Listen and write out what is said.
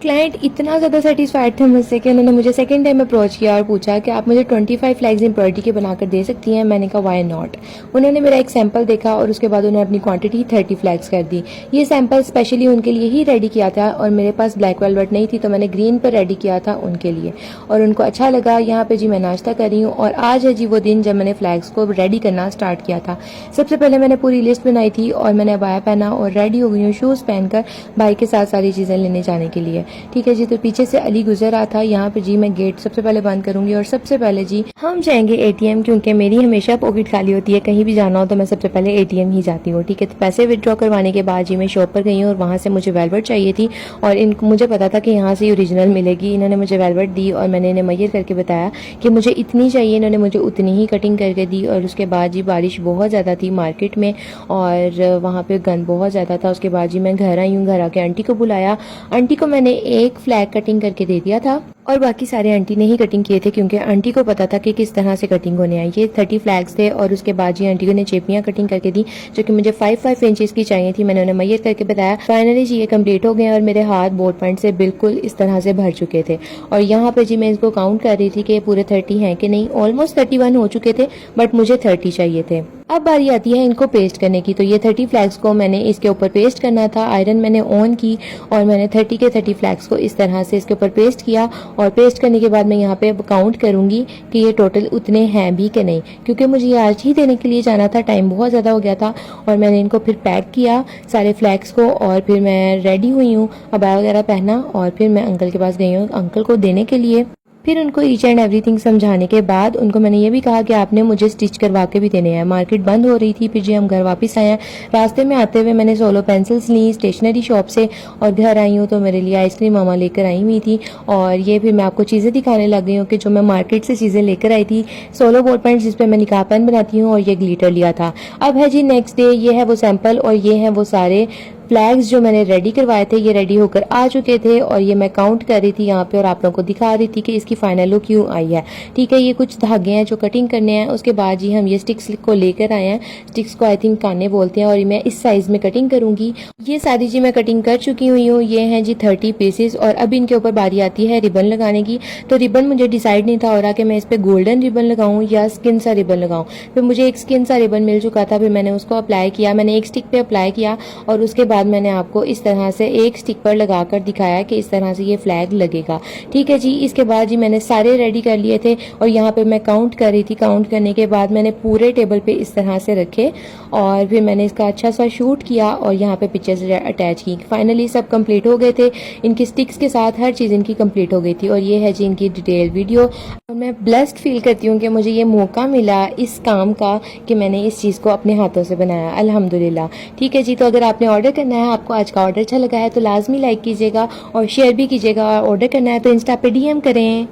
Client इतना ज़्यादा satisfied थे मुझसे कि उन्होंने मुझे सेकंड टाइम अप्रोच किया और पूछा कि आप मुझे 25 फ्लैग्स एम्ब्रॉयडरी के बनाकर दे सकती हैं। मैंने कहा वाई नॉट। उन्होंने मेरा एक सैंपल देखा और उसके बाद उन्होंने अपनी क्वांटिटी 30 फ्लैग्स कर दी। ये सैंपल स्पेशली उनके लिए ही रेडी किया था और मेरे पास ब्लैक वेलवेट नहीं थी तो मैंने ग्रीन पर रेडी किया था उनके लिए और उनको अच्छा लगा। यहाँ पे जी मैं नाश्ता कर रही हूँ और आज है जी वो दिन जब मैंने फ्लैग्स को रेडी करना स्टार्ट किया था। सबसे पहले मैंने पूरी लिस्ट बनाई थी और मैंने अबाया पहना और रेडी हो गई हूँ शूज़ पहनकर भाई के साथ सारी चीज़ें लेने जाने के लिए। ठीक है जी, तो पीछे से अली गुजर रहा था। यहाँ पे जी मैं गेट सबसे पहले बंद करूंगी और सबसे पहले जी हम जाएंगे एटीएम, क्योंकि मेरी हमेशा पॉकेट खाली होती है। कहीं भी जाना हो तो मैं सबसे पहले एटीएम ही जाती हूँ। ठीक है, तो पैसे विड्रॉ करवाने के बाद जी मैं शॉप पर गई हूँ और वहाँ से मुझे वेलवेट चाहिए थी और इनको मुझे पता था कि यहाँ से ओरिजिनल मिलेगी। इन्होंने मुझे वेलवेट दी और मैंने इन्हें मैयर करके बताया कि मुझे इतनी चाहिए। इन्होंने मुझे उतनी ही कटिंग करके दी और उसके बाद जी बारिश बहुत ज़्यादा थी मार्केट में और वहाँ पे गंद बहुत ज़्यादा था। उसके बाद जी मैं घर आई हूँ, घर आके आंटी को बुलाया। आंटी को मैंने एक फ्लैग कटिंग करके दे दिया था और बाकी सारे आंटी ने ही कटिंग किए थे क्योंकि आंटी को पता था कि किस तरह से कटिंग होने आई। ये 30 फ्लैग्स थे और उसके बाद जी आंटी ने चेपियाँ कटिंग करके दी जो कि मुझे 5 इंचेस की चाहिए थी। मैंने उन्हें मैयर करके बताया। फाइनली जी ये कंप्लीट हो गए और मेरे हाथ बोर्ड पॉइंट से बिल्कुल इस तरह से भर चुके थे और यहाँ पे जी मैं इसको काउंट कर रही थी कि पूरे 30 हैं कि नहीं। ऑलमोस्ट 31 हो चुके थे बट मुझे 30 चाहिए थे। अब बारी आती है इनको पेस्ट करने की। तो ये 30 फ्लैग्स को मैंने इसके ऊपर पेस्ट करना था। आयरन मैंने ऑन की और मैंने 30 के 30 फ्लैग्स को इस तरह से इसके ऊपर पेस्ट किया और पेस्ट करने के बाद मैं यहाँ पे काउंट करूंगी कि ये टोटल उतने हैं भी कि नहीं, क्योंकि मुझे ये आज ही देने के लिए जाना था। टाइम बहुत ज़्यादा हो गया था और मैंने इनको फिर पैक किया सारे फ्लैग्स को और फिर मैं रेडी हुई हूँ, अबाया वगैरह पहना और फिर मैं अंकल के पास गई हूँ अंकल को देने के लिए। फिर उनको ईच एंड एवरीथिंग समझाने के बाद उनको मैंने ये भी कहा कि आपने मुझे स्टिच करवा के भी देने हैं। मार्केट बंद हो रही थी। फिर जी हम घर वापस आए हैं। रास्ते में आते हुए मैंने सोलो पेंसिल्स ली स्टेशनरी शॉप से और घर आई हूँ तो मेरे लिए आइसक्रीम मामा लेकर आई हुई थी और ये फिर मैं आपको चीज़ें दिखाने लग गई हूँ कि जो मैं मार्केट से चीज़ें लेकर आई थी। सोलो बोल पेंट जिस पर मैं निकाह पेन बनाती हूँ और ये ग्लिटर लिया था। अब है जी नेक्स्ट डे। ये है वो सैंपल और ये है वो सारे फ्लैग्स जो मैंने रेडी करवाए थे। ये रेडी होकर आ चुके थे और ये मैं काउंट कर रही थी यहाँ पे और आप लोगों को दिखा रही थी कि इसकी फाइनल लुक क्यों आई है। ठीक है, ये कुछ धागे हैं जो कटिंग करने हैं। उसके बाद जी हम ये स्टिक्स को लेकर आए हैं। स्टिक्स को आई थिंक काने बोलते हैं और मैं इस साइज में कटिंग करूंगी। ये सारी जी मैं कटिंग कर चुकी हुई हूँ। ये हैं जी 30 पीसेस और अब इनके ऊपर बारी आती है रिबन लगाने की। तो रिबन मुझे डिसाइड नहीं था हो रहा कि मैं इस पे गोल्डन रिबन लगाऊं या स्किन सा रिबन लगाऊं। फिर मुझे एक स्किन सा रिबन मिल चुका था। फिर मैंने उसको अप्लाई किया। मैंने एक स्टिक पे अप्लाई किया और उसके बाद मैंने आपको इस तरह से एक स्टिक पर लगाकर दिखाया कि इस तरह से ये फ्लैग लगेगा। ठीक है जी, इसके बाद जी मैंने सारे रेडी कर लिए थे और यहाँ पे मैं काउंट कर रही थी। काउंट करने के बाद मैंने पूरे टेबल पे इस तरह से रखे और फिर मैंने इसका अच्छा सा शूट किया और यहाँ पे पिक्चर्स अटैच की। फाइनली सब कंप्लीट हो गए थे। इनकी स्टिक्स के साथ हर चीज़ इनकी कंप्लीट हो गई थी और ये है जी इनकी डिटेल वीडियो। और मैं ब्लेस्ड फील करती हूँ कि मुझे ये मौका मिला इस काम का कि मैंने इस चीज़ को अपने हाथों से बनाया, अल्हम्दुलिल्लाह। ठीक है जी, तो अगर आपने ऑर्डर करना है, आपको आज का ऑर्डर अच्छा लगा है तो लाजमी लाइक कीजिएगा और शेयर भी कीजिएगा। ऑर्डर करना है तो इंस्टा पे डीएम करें।